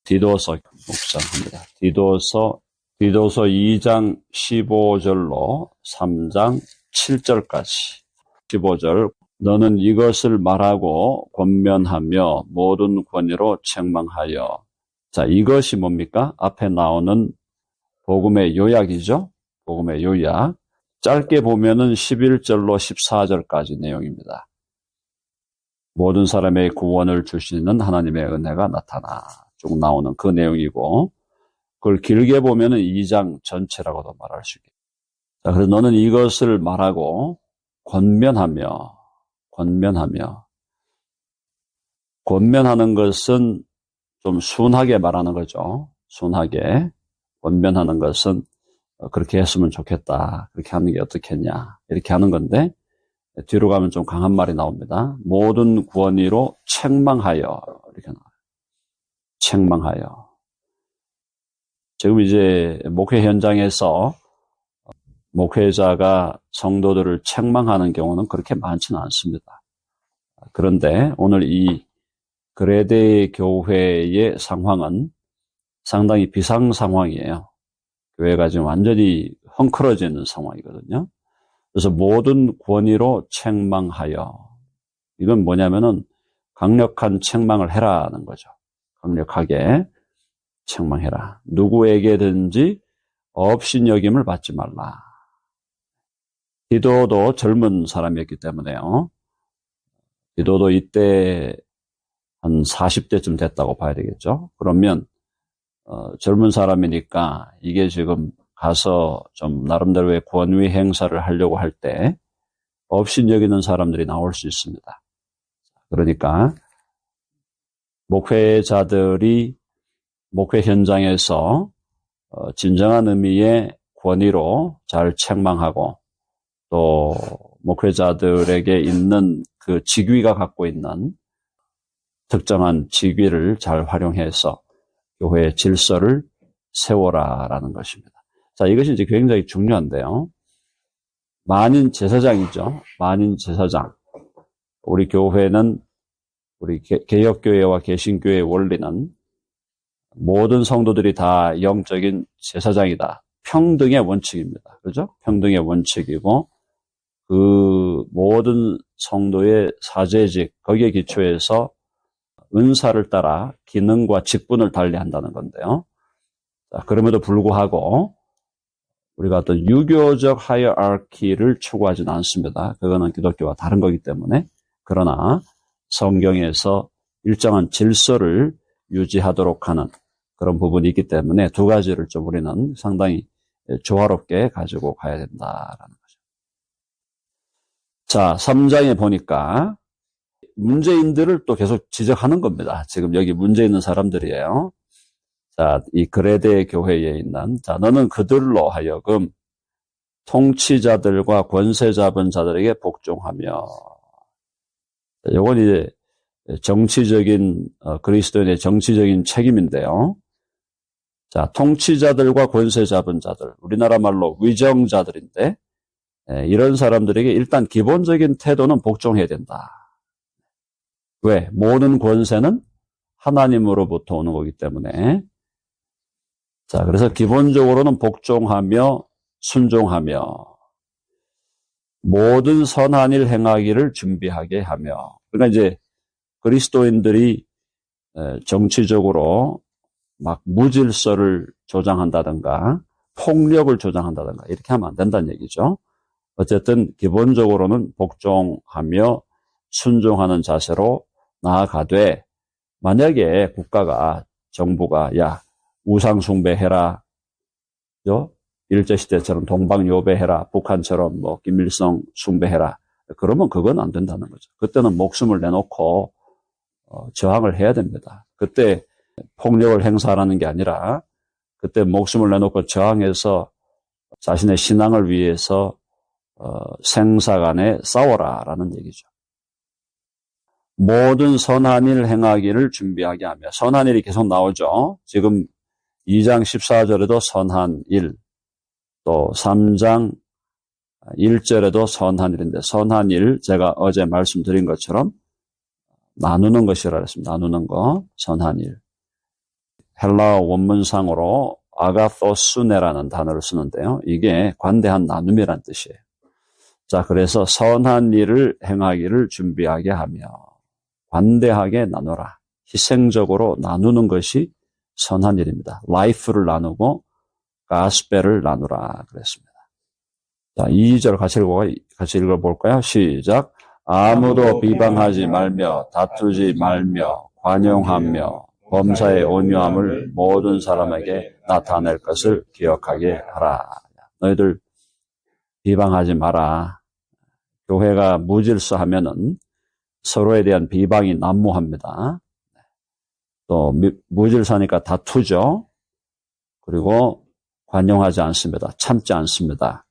디도서 묵상합니다. 디도서 2장 15절로 3장 7절까지. 15절, 너는 이것을 말하고 권면하며 모든 권위로 책망하여. 자, 이것이 뭡니까? 앞에 나오는 복음의 요약이죠. 복음의 요약. 짧게 보면은 11절로 14절까지 내용입니다. 모든 사람의 구원을 주시는 하나님의 은혜가 나타나 쭉 나오는 그 내용이고, 그걸 길게 보면은 2장 전체라고도 말할 수 있겠다. 자, 그래서 너는 이것을 말하고 권면하며. 권면하는 것은 좀 순하게 말하는 거죠. 순하게. 권면하는 것은 그렇게 했으면 좋겠다. 그렇게 하는 게 어떻겠냐. 이렇게 하는 건데, 뒤로 가면 좀 강한 말이 나옵니다. 모든 권위로 책망하여. 이렇게 나와요. 책망하여. 지금 이제 목회 현장에서 목회자가 성도들을 책망하는 경우는 그렇게 많지는 않습니다. 그런데 오늘 이 그레데 교회의 상황은 상당히 비상 상황이에요. 교회가 지금 완전히 헝클어져 있는 상황이거든요. 그래서 모든 권위로 책망하여. 이건 뭐냐면은 강력한 책망을 해라는 거죠. 강력하게 책망해라. 누구에게든지 업신여김을 받지 말라. 디도도 젊은 사람이었기 때문에요. 디도도 이때 한 40대쯤 됐다고 봐야 되겠죠. 그러면 젊은 사람이니까 이게 지금 가서 좀 나름대로의 권위 행사를 하려고 할 때 업신여기는 사람들이 나올 수 있습니다. 그러니까 목회자들이 목회 현장에서 진정한 의미의 권위로 잘 책망하고, 또 목회자들에게 있는 그 직위가 갖고 있는 특정한 직위를 잘 활용해서 교회의 질서를 세워라라는 것입니다. 자, 이것이 이제 굉장히 중요한데요. 만인 제사장이죠. 만인 제사장. 우리 교회는, 우리 개혁교회와 개신교회의 원리는 모든 성도들이 다 영적인 제사장이다. 평등의 원칙입니다. 그죠? 평등의 원칙이고, 그 모든 성도의 사제직, 거기에 기초해서 은사를 따라 기능과 직분을 달리한다는 건데요. 자, 그럼에도 불구하고 우리가 어떤 유교적 하이어아키를 추구하지는 않습니다. 그거는 기독교와 다른 거기 때문에. 그러나 성경에서 일정한 질서를 유지하도록 하는 그런 부분이 있기 때문에 두 가지를 좀 우리는 상당히 조화롭게 가지고 가야 된다라는 거죠. 자, 3장에 보니까 문제인들을 또 계속 지적하는 겁니다. 지금 여기 문제 있는 사람들이에요. 자, 이 그레데 교회에 있는, 자, 너는 그들로 하여금 통치자들과 권세 잡은 자들에게 복종하며. 이건 이제 정치적인, 그리스도인의 정치적인 책임인데요. 자, 통치자들과 권세 잡은 자들, 우리나라 말로 위정자들인데, 이런 사람들에게 일단 기본적인 태도는 복종해야 된다. 왜? 모든 권세는 하나님으로부터 오는 거기 때문에. 자, 그래서 기본적으로는 복종하며 순종하며 모든 선한 일 행하기를 준비하게 하며. 그러니까 이제 그리스도인들이 정치적으로 막 무질서를 조장한다든가 폭력을 조장한다든가 이렇게 하면 안 된다는 얘기죠. 어쨌든 기본적으로는 복종하며 순종하는 자세로 나아가되, 만약에 국가가, 정부가 야 우상 숭배해라, 일제시대처럼 동방요배해라, 북한처럼 뭐 김일성 숭배해라, 그러면 그건 안 된다는 거죠. 그때는 목숨을 내놓고 저항을 해야 됩니다. 그때 폭력을 행사하라는 게 아니라 그때 목숨을 내놓고 저항해서 자신의 신앙을 위해서 생사간에 싸워라라는 얘기죠. 모든 선한 일 행하기를 준비하게 하며. 선한 일이 계속 나오죠. 지금 2장 14절에도 선한 일, 또 3장 1절에도 선한 일인데, 선한 일 제가 어제 말씀드린 것처럼 나누는 것이라 했습니다. 나누는 거, 선한 일. 헬라어 원문상으로 아가토수네라는 단어를 쓰는데요. 이게 관대한 나눔이란 뜻이에요. 자, 그래서 선한 일을 행하기를 준비하게 하며 관대하게 나누라. 희생적으로 나누는 것이 선한 일입니다. 라이프를 나누고 가스펠을 나누라 그랬습니다. 자, 2절 같이 읽어볼까요? 시작. 아무도 비방하지 말며 다투지 말며 관용하며 범사의 온유함을 모든 사람에게 나타낼 것을 기억하게 하라. 너희들 비방하지 마라. 교회가 무질서하면은 서로에 대한 비방이 난무합니다. 또 무질서하니까 다투죠. 그리고 관용하지 않습니다. 참지 않습니다.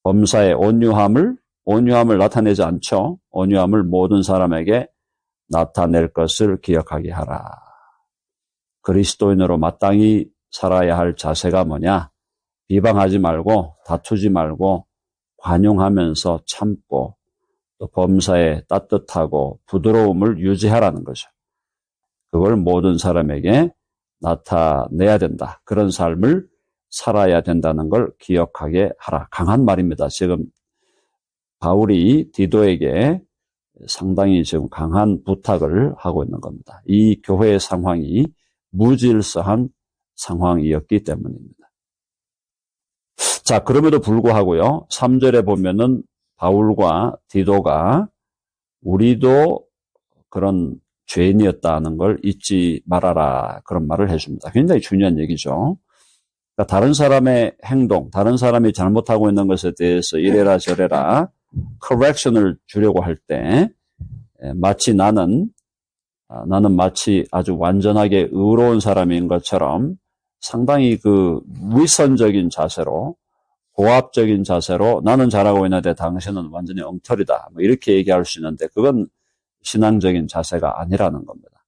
범사의 온유함을 나타내지 않죠. 온유함을 모든 사람에게 나타낼 것을 기억하게 하라. 그리스도인으로 마땅히 살아야 할 자세가 뭐냐? 비방하지 말고 다투지 말고 관용하면서 참고 또 범사에 따뜻하고 부드러움을 유지하라는 거죠. 그걸 모든 사람에게 나타내야 된다. 그런 삶을 살아야 된다는 걸 기억하게 하라. 강한 말입니다. 지금 바울이 디도에게 상당히 지금 강한 부탁을 하고 있는 겁니다. 이 교회의 상황이 무질서한 상황이었기 때문입니다. 자, 그럼에도 불구하고요. 3절에 보면은 바울과 디도가 우리도 그런 죄인이었다는 걸 잊지 말아라. 그런 말을 해줍니다. 굉장히 중요한 얘기죠. 그러니까 다른 사람의 행동, 다른 사람이 잘못하고 있는 것에 대해서 이래라 저래라 correction을 주려고 할 때 마치 나는 마치 아주 완전하게 의로운 사람인 것처럼 상당히 그 위선적인 자세로 고압적인 자세로 나는 잘하고 있는데 당신은 완전히 엉터리다. 뭐 이렇게 얘기할 수 있는데 그건 신앙적인 자세가 아니라는 겁니다.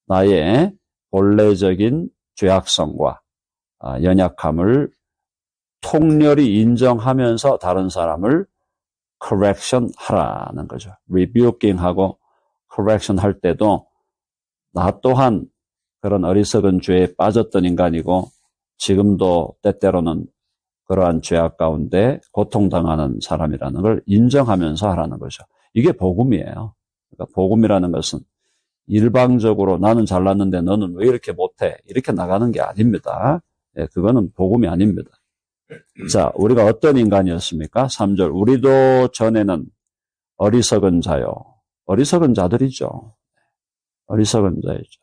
나의 본래적인 죄악성과 연약함을 통렬히 인정하면서 다른 사람을 correction 하라는 거죠. rebuking 하고 correction 할 때도 나 또한 그런 어리석은 죄에 빠졌던 인간이고 지금도 때때로는 그러한 죄악 가운데 고통당하는 사람이라는 걸 인정하면서 하라는 거죠. 이게 복음이에요. 그러니까 복음이라는 것은 일방적으로 나는 잘났는데 너는 왜 이렇게 못해? 이렇게 나가는 게 아닙니다. 그거는 복음이 아닙니다. 자, 우리가 어떤 인간이었습니까? 3절. 우리도 전에는 어리석은 자요. 어리석은 자들이죠. 어리석은 자이죠.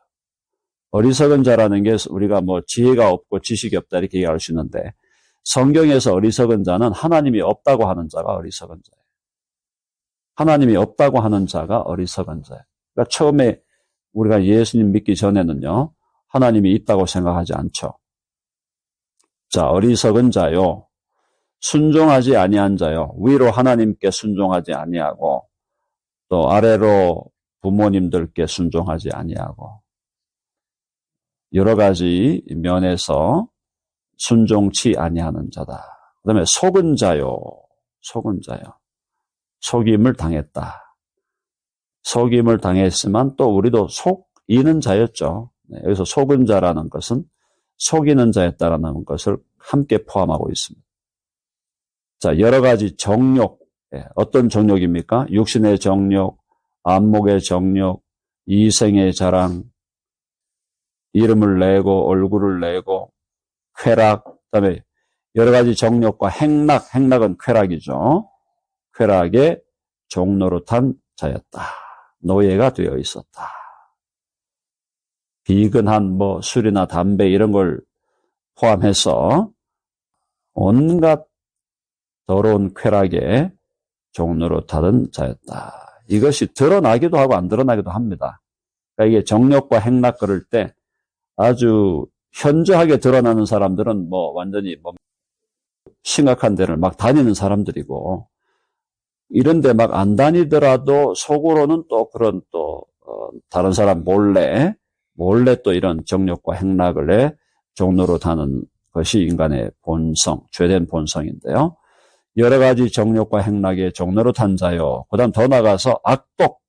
어리석은 자라는 게 우리가 뭐 지혜가 없고 지식이 없다 이렇게 얘기할 수 있는데 성경에서 어리석은 자는 하나님이 없다고 하는 자가 어리석은 자예요. 하나님이 없다고 하는 자가 어리석은 자예요. 그러니까 처음에 우리가 예수님 믿기 전에는요. 하나님이 있다고 생각하지 않죠. 자, 어리석은 자요. 순종하지 아니한 자요. 위로 하나님께 순종하지 아니하고 또 아래로 부모님들께 순종하지 아니하고 여러 가지 면에서 순종치 아니하는 자다. 그다음에 속은 자요. 속은 자요. 속임을 당했다. 속임을 당했지만 또 우리도 속이는 자였죠. 여기서 속은 자라는 것은 속이는 자였다라는 것을 함께 포함하고 있습니다. 자, 여러 가지 정욕, 어떤 정욕입니까? 육신의 정욕, 안목의 정욕, 이생의 자랑, 이름을 내고 얼굴을 내고 쾌락, 그다음에 여러 가지 정욕과 행락은 쾌락이죠. 쾌락의 종노릇한 자였다. 노예가 되어 있었다. 비근한 뭐 술이나 담배 이런 걸 포함해서 온갖 더러운 쾌락에 종노릇하던 자였다. 이것이 드러나기도 하고 안 드러나기도 합니다. 그러니까 이게 정욕과 행락 그럴 때 아주 현저하게 드러나는 사람들은 뭐 완전히 뭐 심각한 데를 막 다니는 사람들이고 이런데 막 안 다니더라도 속으로는 또 그런 또 다른 사람 몰래 또 이런 정욕과 행락을 해 종노릇하는 것이 인간의 본성, 죄된 본성인데요. 여러 가지 정욕과 행락에 종노릇한 자요. 그다음 더 나가서 악독,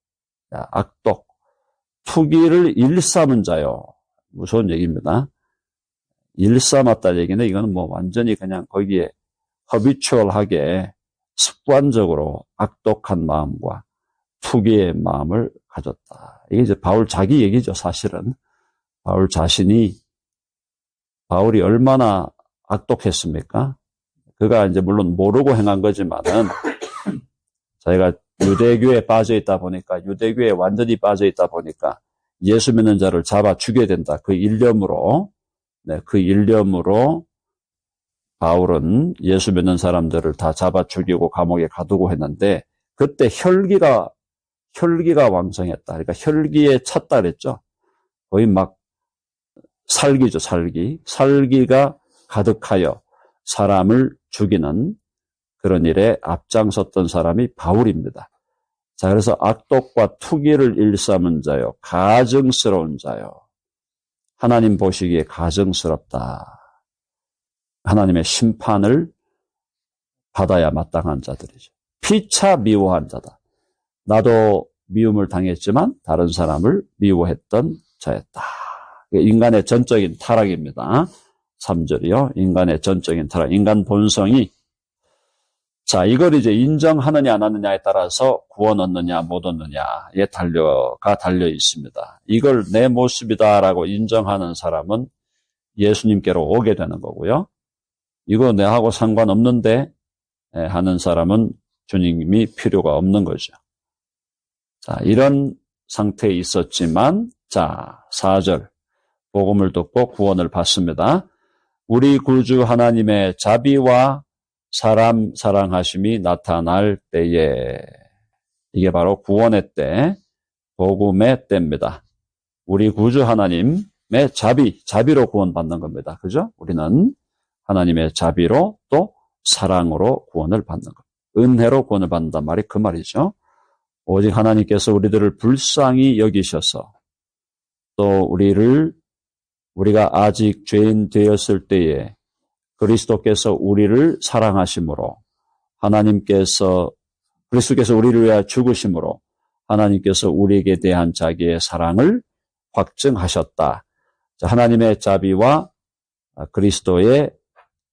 투기를 일삼은 자요. 무서운 얘기입니다. 일삼았다 얘기는 이거는 뭐 완전히 그냥 거기에 허비추얼하게 습관적으로 악독한 마음과 투기의 마음을 가졌다. 이게 이제 바울 자기 얘기죠, 사실은. 바울 자신이, 바울이 얼마나 악독했습니까? 그가 이제 물론 모르고 행한 거지만은 자기가 유대교에 빠져 있다 보니까, 유대교에 완전히 빠져 있다 보니까 예수 믿는 자를 잡아 죽여야 된다. 그 일념으로, 그 일념으로 바울은 예수 믿는 사람들을 다 잡아 죽이고 감옥에 가두고 했는데, 그때 혈기가 왕성했다. 그러니까 혈기에 찼다 그랬죠. 거의 막 살기죠, 살기. 살기가 가득하여 사람을 죽이는 그런 일에 앞장섰던 사람이 바울입니다. 자, 그래서 악독과 투기를 일삼은 자요, 가증스러운 자요. 하나님 보시기에 가증스럽다. 하나님의 심판을 받아야 마땅한 자들이죠. 피차 미워한 자다. 나도 미움을 당했지만 다른 사람을 미워했던 자였다. 인간의 전적인 타락입니다. 3절이요. 인간의 전적인 타락. 인간 본성이, 자, 이걸 이제 인정하느냐 안 하느냐에 따라서 구원 얻느냐 못 얻느냐에 달려 있습니다. 이걸 내 모습이다라고 인정하는 사람은 예수님께로 오게 되는 거고요. 이거 내하고 상관없는데 하는 사람은 주님이 필요가 없는 거죠. 자, 이런 상태에 있었지만, 자, 4절. 복음을 듣고 구원을 받습니다. 우리 구주 하나님의 자비와 사람 사랑하심이 나타날 때에, 이게 바로 구원의 때, 복음의 때입니다. 우리 구주 하나님의 자비로 구원받는 겁니다. 그죠? 우리는 하나님의 자비로 또 사랑으로 구원을 받는 것. 은혜로 구원을 받는단 말이 그 말이죠. 오직 하나님께서 우리들을 불쌍히 여기셔서 또 우리가 아직 죄인 되었을 때에 그리스도께서 우리를 사랑하심으로 그리스도께서 우리를 위하여 죽으심으로 하나님께서 우리에게 대한 자기의 사랑을 확증하셨다. 자, 하나님의 자비와 그리스도의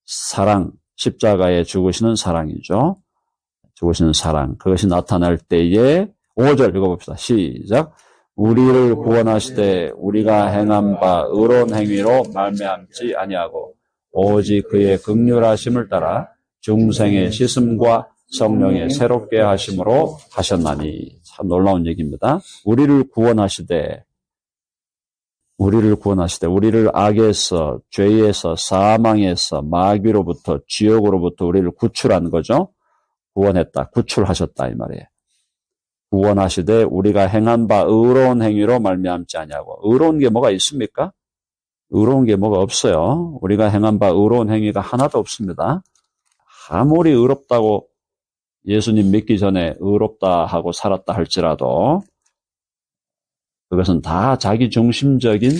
사랑, 십자가에 죽으시는 사랑이죠. 죽으시는 사랑. 그것이 나타날 때에 5절 읽어봅시다. 시작. 우리를 구원하시되 우리가 행한 바 의로운 행위로 말미암지 아니하고 오직 그의 긍휼하심을 따라 중생의 씻음과 성령의 새롭게 하심으로 하셨나니. 참 놀라운 얘기입니다. 우리를 구원하시되 우리를 악에서, 죄에서, 사망에서, 마귀로부터, 지옥으로부터 우리를 구출한 거죠. 구원했다, 구출하셨다 이 말이에요. 구원하시되 우리가 행한 바 의로운 행위로 말미암지 아니하고. 의로운 게 뭐가 있습니까? 의로운 게 뭐가 없어요. 우리가 행한 바 의로운 행위가 하나도 없습니다. 아무리 의롭다고 예수님 믿기 전에 의롭다 하고 살았다 할지라도 그것은 다 자기 중심적인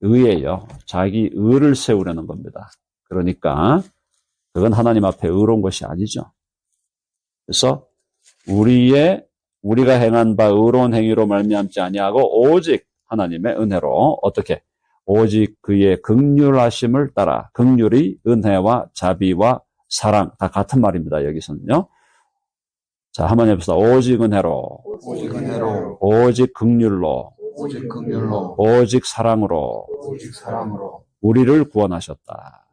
의예요. 자기 의를 세우려는 겁니다. 그러니까 그건 하나님 앞에 의로운 것이 아니죠. 그래서 우리가 행한 바 의로운 행위로 말미암지 아니하고 오직 하나님의 은혜로 어떻게? 오직 그의 긍휼하심을 따라. 긍휼이 은혜와 자비와 사랑 다 같은 말입니다. 여기서는요. 자, 한번 해봅시다. 오직 은혜로, 오직 긍휼로, 오직 사랑으로, 우리를 구원하셨다.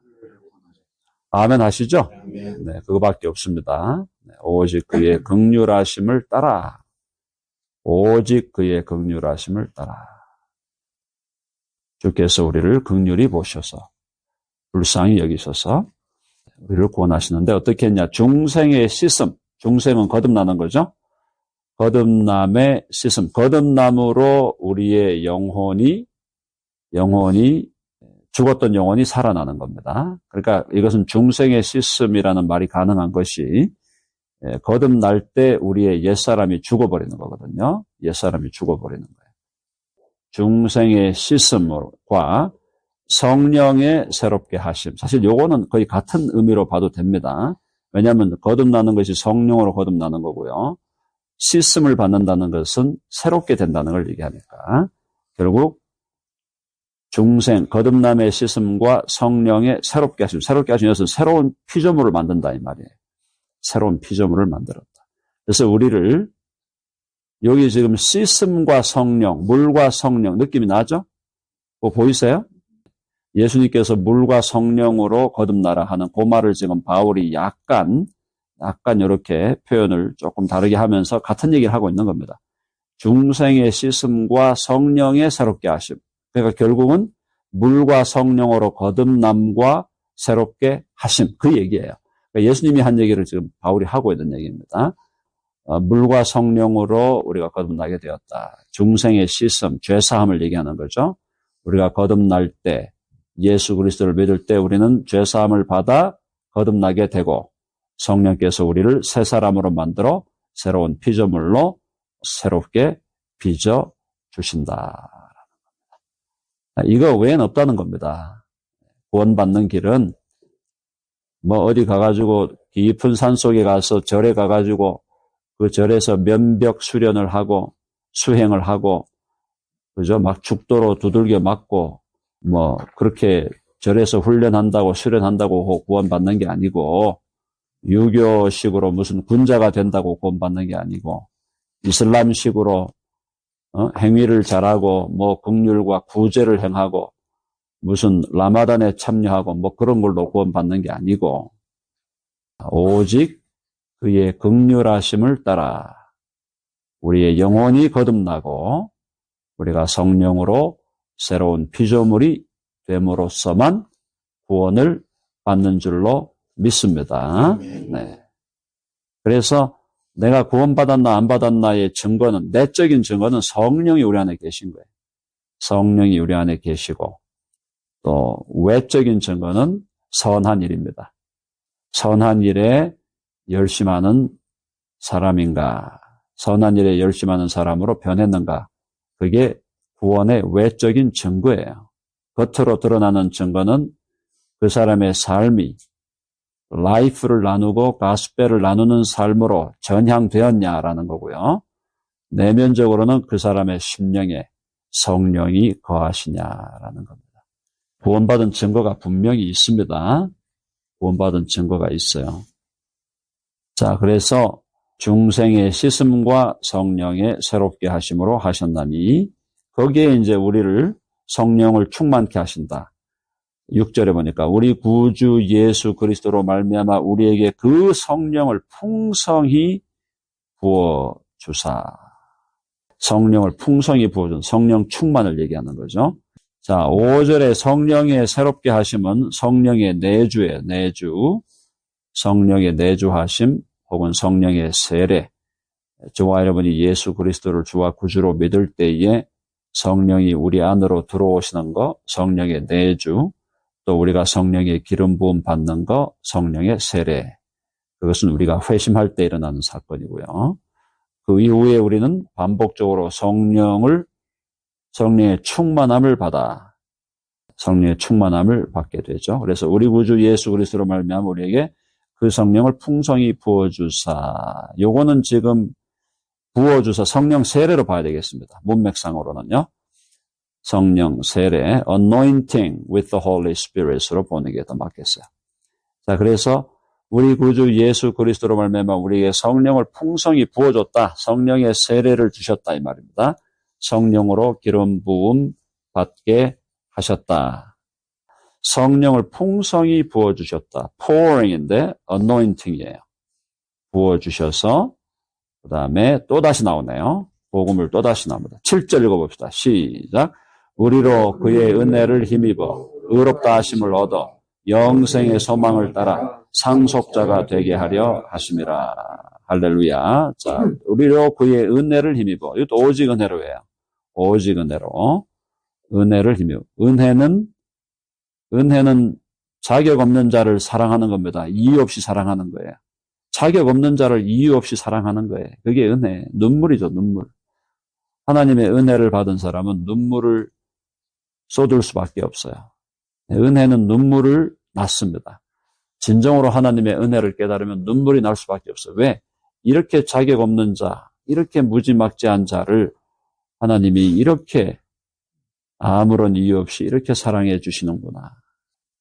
아멘 하시죠? 네, 그거밖에 없습니다. 네, 오직 그의 긍휼하심을 따라, 오직 그의 긍휼하심을 따라. 주께서 우리를 긍휼히 보셔서, 불쌍히 여기셔서 우리를 구원하시는데 어떻게 했냐? 중생의 씻음. 중생은 거듭나는 거죠. 거듭남의 씻음. 거듭남으로 우리의 영혼이 죽었던 영혼이 살아나는 겁니다. 그러니까 이것은 중생의 씻음이라는 말이 가능한 것이 거듭날 때 우리의 옛사람이 죽어버리는 거거든요. 옛사람이 죽어버리는 거예요. 중생의 씻음과 성령의 새롭게 하심. 사실 요거는 거의 같은 의미로 봐도 됩니다. 왜냐하면 거듭나는 것이 성령으로 거듭나는 거고요. 씻음을 받는다는 것은 새롭게 된다는 걸 얘기하니까. 결국 중생, 거듭남의 씻음과 성령의 새롭게 하심. 새롭게 하신 것은 새로운 피조물을 만든다 이 말이에요. 새로운 피조물을 만들었다. 그래서 우리를 여기 지금 씻음과 성령, 물과 성령 느낌이 나죠? 그거 보이세요? 예수님께서 물과 성령으로 거듭나라 하는 그 말을 지금 바울이 약간 이렇게 표현을 조금 다르게 하면서 같은 얘기를 하고 있는 겁니다. 중생의 씻음과 성령의 새롭게 하심. 그러니까 결국은 물과 성령으로 거듭남과 새롭게 하심. 그 얘기예요. 그러니까 예수님이 한 얘기를 지금 바울이 하고 있는 얘기입니다. 물과 성령으로 우리가 거듭나게 되었다. 중생의 씻음, 죄사함을 얘기하는 거죠. 우리가 거듭날 때, 예수 그리스도를 믿을 때 우리는 죄사함을 받아 거듭나게 되고 성령께서 우리를 새 사람으로 만들어 새로운 피조물로 새롭게 빚어 주신다. 이거 외엔 없다는 겁니다. 구원받는 길은 뭐 어디 가가지고 깊은 산속에 가서 절에 가가지고 그 절에서 면벽 수련을 하고 수행을 하고 그죠? 막 죽도로 두들겨 맞고 뭐 그렇게 절에서 훈련한다고 수련한다고 구원받는 게 아니고 유교식으로 무슨 군자가 된다고 구원받는 게 아니고 이슬람식으로 행위를 잘하고 뭐 긍휼과 구제를 행하고 무슨 라마단에 참여하고 뭐 그런 걸로 구원받는 게 아니고 오직 그의 긍휼하심을 따라 우리의 영혼이 거듭나고 우리가 성령으로 새로운 피조물이 됨으로써만 구원을 받는 줄로 믿습니다. 네. 그래서 내가 구원받았나 안 받았나의 증거는, 내적인 증거는 성령이 우리 안에 계신 거예요. 성령이 우리 안에 계시고 또 외적인 증거는 선한 일입니다. 선한 일에 열심하는 사람인가, 선한 일에 열심하는 사람으로 변했는가, 그게 구원의 외적인 증거예요. 겉으로 드러나는 증거는 그 사람의 삶이 라이프를 나누고 가스펠을 나누는 삶으로 전향되었냐라는 거고요. 내면적으로는 그 사람의 심령에 성령이 거하시냐라는 겁니다. 구원받은 증거가 분명히 있습니다. 구원받은 증거가 있어요. 자, 그래서 중생의 씻음과 성령의 새롭게 하심으로 하셨나니 거기에 이제 우리를 성령을 충만케 하신다. 6절에 보니까 우리 구주 예수 그리스도로 말미암아 우리에게 그 성령을 풍성히 부어 주사. 성령을 풍성히 부어 준 성령 충만을 얘기하는 거죠. 자, 5절에 성령의 새롭게 하심은 성령의 내주예요. 내주. 성령의 내주하심 혹은 성령의 세례. 저와 여러분이 예수 그리스도를 주와 구주로 믿을 때에 성령이 우리 안으로 들어오시는 거, 성령의 내주, 또 우리가 성령의 기름 부음 받는 거, 성령의 세례. 그것은 우리가 회심할 때 일어나는 사건이고요. 그 이후에 우리는 반복적으로 성령의 충만함을 받아 성령의 충만함을 받게 되죠. 그래서 우리 구주 예수 그리스도로 말미암아 우리에게 그 성령을 풍성히 부어주사. 요거는 지금 부어주사 성령 세례로 봐야 되겠습니다. 문맥상으로는요. 성령 세례, anointing with the Holy Spirit으로 보는 게 더 맞겠어요. 자, 그래서 우리 구주 예수 그리스도로 말미암아 우리에게 성령을 풍성히 부어줬다. 성령의 세례를 주셨다 이 말입니다. 성령으로 기름 부음 받게 하셨다. 성령을 풍성히 부어주셨다. pouring인데 anointing이에요. 부어주셔서 그 다음에 또다시 나오네요. 복음을 또다시 나옵니다. 7절 읽어봅시다. 시작. 우리로 그의 은혜를 힘입어 의롭다 하심을 얻어 영생의 소망을 따라 상속자가 되게 하려 하심이라. 할렐루야. 자, 우리로 그의 은혜를 힘입어. 이것도 오직 은혜로 해요. 오직 은혜로. 은혜를 힘입어. 은혜는 자격 없는 자를 사랑하는 겁니다. 이유 없이 사랑하는 거예요. 자격 없는 자를 이유 없이 사랑하는 거예요. 그게 은혜. 눈물이죠, 눈물. 하나님의 은혜를 받은 사람은 눈물을 쏟을 수밖에 없어요. 은혜는 눈물을 낳습니다. 진정으로 하나님의 은혜를 깨달으면 눈물이 날 수밖에 없어요. 왜? 이렇게 자격 없는 자, 이렇게 무지막지한 자를 하나님이 이렇게 아무런 이유 없이 이렇게 사랑해 주시는구나.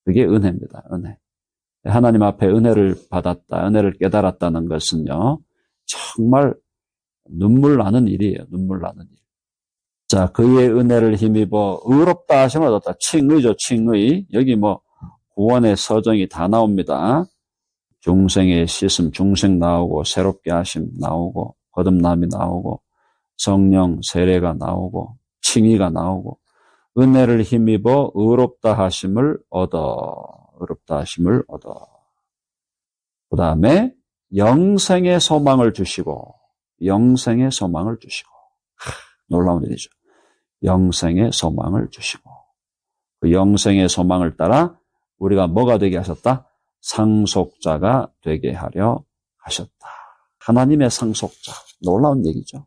그게 은혜입니다. 은혜. 하나님 앞에 은혜를 받았다, 은혜를 깨달았다는 것은요, 정말 눈물 나는 일이에요. 눈물 나는 일. 자, 그의 은혜를 힘입어 의롭다 하심을 얻었다. 칭의죠, 칭의. 여기 뭐 구원의 서정이 다 나옵니다. 중생의 씻음, 중생 나오고, 새롭게 하심 나오고, 거듭남이 나오고, 성령 세례가 나오고, 칭의가 나오고, 은혜를 힘입어 의롭다 하심을 얻어. 의롭다 하심을 얻어. 그 다음에 영생의 소망을 주시고, 영생의 소망을 주시고. 놀라운 일이죠. 영생의 소망을 주시고. 그 영생의 소망을 따라 우리가 뭐가 되게 하셨다? 상속자가 되게 하려 하셨다. 하나님의 상속자. 놀라운 얘기죠.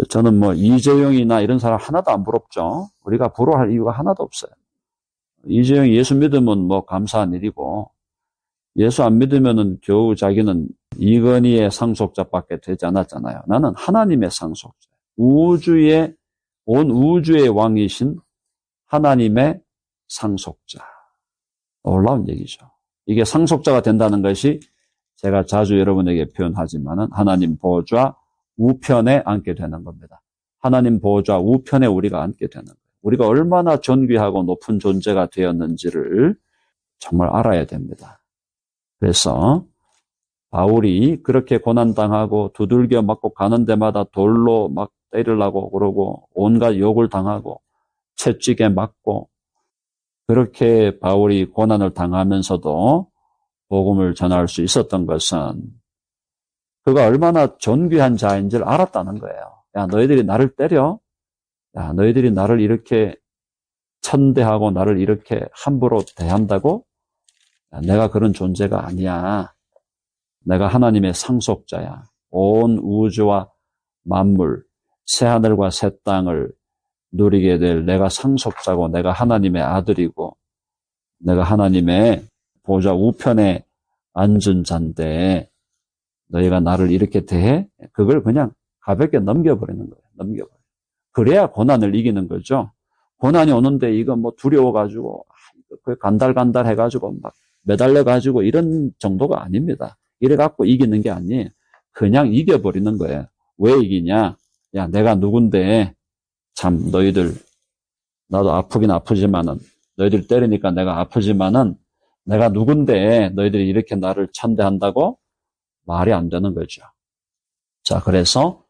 저는 뭐 이재용이나 이런 사람 하나도 안 부럽죠. 우리가 부러워할 이유가 하나도 없어요. 이재용이 예수 믿으면 뭐 감사한 일이고, 예수 안 믿으면은 겨우 자기는 이건희의 상속자밖에 되지 않았잖아요. 나는 하나님의 상속자. 온 우주의 왕이신 하나님의 상속자. 놀라운 얘기죠. 이게 상속자가 된다는 것이 제가 자주 여러분에게 표현하지만은 하나님 보좌 우편에 앉게 되는 겁니다. 하나님 보좌 우편에 우리가 앉게 되는 거예요. 우리가 얼마나 존귀하고 높은 존재가 되었는지를 정말 알아야 됩니다. 그래서 바울이 그렇게 고난당하고 두들겨 맞고 가는 데마다 돌로 막 때리려고 그러고 온갖 욕을 당하고 채찍에 맞고 그렇게 바울이 고난을 당하면서도 복음을 전할 수 있었던 것은 그가 얼마나 존귀한 자인지를 알았다는 거예요. 야, 너희들이 나를 때려? 야, 너희들이 나를 이렇게 천대하고 나를 이렇게 함부로 대한다고? 야, 내가 그런 존재가 아니야. 내가 하나님의 상속자야. 온 우주와 만물, 새하늘과 새 땅을 누리게 될 내가 상속자고 내가 하나님의 아들이고 내가 하나님의 보좌 우편에 앉은 자인데 너희가 나를 이렇게 대해? 그걸 그냥 가볍게 넘겨버리는 거예요. 넘겨버려. 그래야 고난을 이기는 거죠. 고난이 오는데 이거 뭐 두려워가지고 간달간달 해가지고 막 매달려가지고 이런 정도가 아닙니다. 이래갖고 이기는 게 아니에요. 그냥 이겨버리는 거예요. 왜 이기냐? 야, 내가 누군데 참 너희들 나도 아프긴 아프지만은 너희들 때리니까 내가 아프지만은 내가 누군데 너희들이 이렇게 나를 천대한다고? 말이 안 되는 거죠. 자, 그래서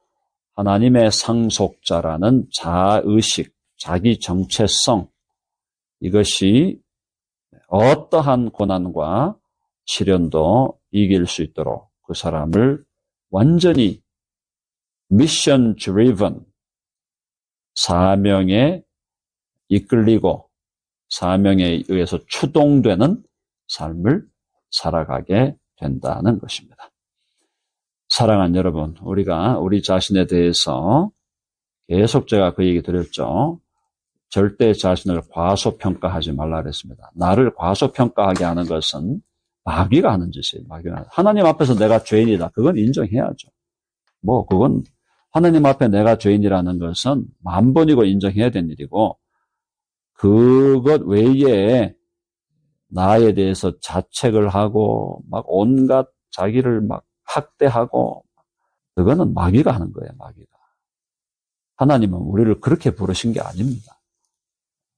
하나님의 상속자라는 자의식, 자기 정체성 이것이 어떠한 고난과 시련도 이길 수 있도록 그 사람을 완전히 미션 드리븐 사명에 이끌리고 사명에 의해서 추동되는 삶을 살아가게 된다는 것입니다. 사랑하는 여러분, 우리가 우리 자신에 대해서 계속 제가 그 얘기 드렸죠. 절대 자신을 과소평가하지 말라 그랬습니다. 나를 과소평가하게 하는 것은 마귀가 하는 짓이에요. 마귀가. 하나님 앞에서 내가 죄인이다. 그건 인정해야죠. 뭐 그건 하나님 앞에 내가 죄인이라는 것은 만번이고 인정해야 되는 일이고 그것 외에 나에 대해서 자책을 하고 막 온갖 자기를 막 학대하고 그거는 마귀가 하는 거예요. 마귀가. 하나님은 우리를 그렇게 부르신 게 아닙니다.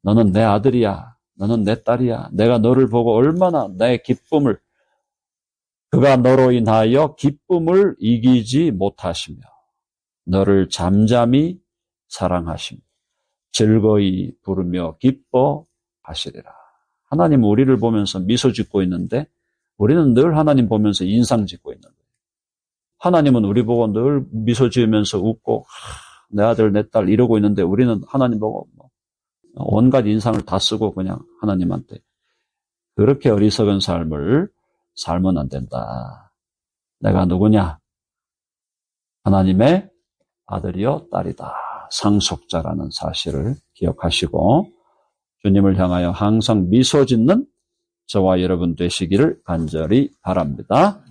너는 내 아들이야. 너는 내 딸이야. 내가 너를 보고 얼마나 내 기쁨을 그가 너로 인하여 기쁨을 이기지 못하시며 너를 잠잠히 사랑하시며 즐거이 부르며 기뻐하시리라. 하나님은 우리를 보면서 미소 짓고 있는데 우리는 늘 하나님 보면서 인상 짓고 있는 거예요. 하나님은 우리 보고 늘 미소 지으면서 웃고 내 아들 내 딸 이러고 있는데 우리는 하나님 보고 온갖 인상을 다 쓰고 그냥 하나님한테 그렇게 어리석은 삶을 살면 안 된다. 내가 누구냐? 하나님의 아들이요 딸이다. 상속자라는 사실을 기억하시고 주님을 향하여 항상 미소 짓는 저와 여러분 되시기를 간절히 바랍니다.